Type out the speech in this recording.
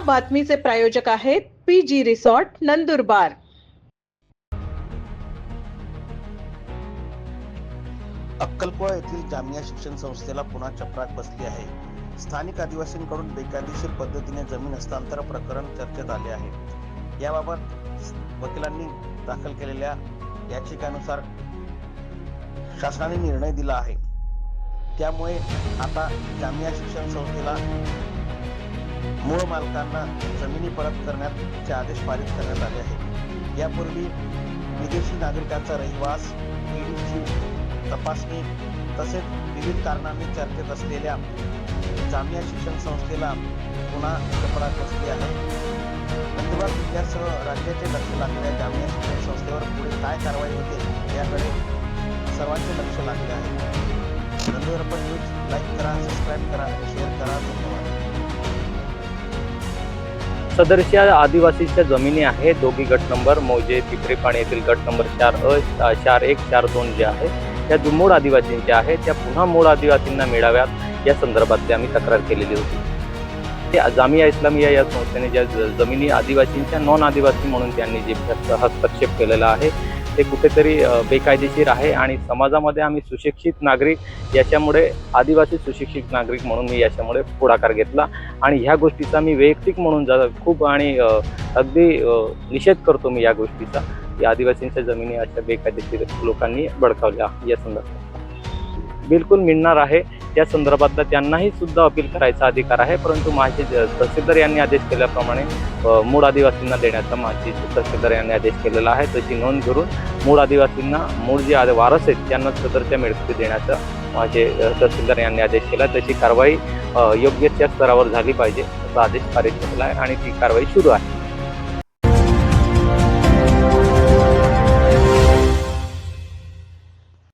बातमीचे प्रायोजक आहेत PG resort Nandurbar. अक्कलकोवा येथील जामिया शिक्षण संस्थेला पुन्हा चपराक बसली आहे। स्थानिक आदिवासींकडून बेकायदेशीर पद्धतीने जमीन हस्तांतर प्रकरण चर्चेत आले आहे। याबाबत वकिलांनी दाखल केलेल्या याचिकेनुसार शासनाने निर्णय दिला आहे। त्यामुळे आता जामिया शिक्षण संस्थेला मूळ मालकांना जमिनी परत करण्याचे आदेश पारित करण्यात आले आहेत। यापूर्वी विदेशी नागरिकांचा रहिवास, ईडीची तपासणी तसेच विविध कारणांनी चर्चेत असलेल्या जामिया शिक्षण संस्थेला पुन्हा चपराक बसली आहे। नंदुरबार जिल्ह्यासह राज्याचे लक्ष लागलेल्या जामिया शिक्षण संस्थेवर पुढे काय कारवाई होते याकडे सर्वांचे लक्ष लागले आहे। नंदुरबार न्यूज लाईक करा, सबस्क्राईब करा आणि शेअर करा। धन्यवाद। सदरच्या आदिवासीच्या जमिनी आहेत। दोघी गट नंबर मौजे पिपरीपाणी येथील गट नंबर 4A 41 42 जे आहे त्या मूळ आदिवासींच्या आहेत। त्या पुन्हा मूळ आदिवासींना मिळाव्यात या संदर्भात आम्ही तक्रार केलेली होती। जामिया इस्लामिया या संस्थेने ज्या जमिनी आदिवासींच्या नॉन आदिवासी म्हणून त्यांनी जे हस्तक्षेप केलेला आहे ते कुठेतरी बेकायदेशीर आहे आणि समाजामध्ये आम्ही सुशिक्षित नागरिक याच्यामुळे आदिवासी सुशिक्षित नागरिक म्हणून मी याच्यामुळे पुढाकार घेतला आणि ह्या गोष्टीचा मी वैयक्तिक म्हणून खूप आणि अगदी निषेध करतो मी या गोष्टीचा। या आदिवासींच्या जमिनी अशा बेकायदेशीर लोकांनी बळकावल्या या संदर्भात बिलकुल मिळणार आहे। या संदर्भातला त्यांनाही सुद्धा अपील करायचा अधिकार आहे, परंतु माझे तहसीलदार यांनी आदेश केल्याप्रमाणे मूळ आदिवासींना देण्याचा माझी तहसीलदार यांनी आदेश केलेला आहे। तशी नोंद करून मूळ आदिवासींना मूळ जे वारस आहेत त्यांना सदरच्या मिळकती देण्याचा माझे तहसीलदार यांनी आदेश केला। तशी कारवाई योग्य त्या स्तरावर झाली पाहिजे असा आदेश पारित केला आहे आणि ती कारवाई सुरू आहे।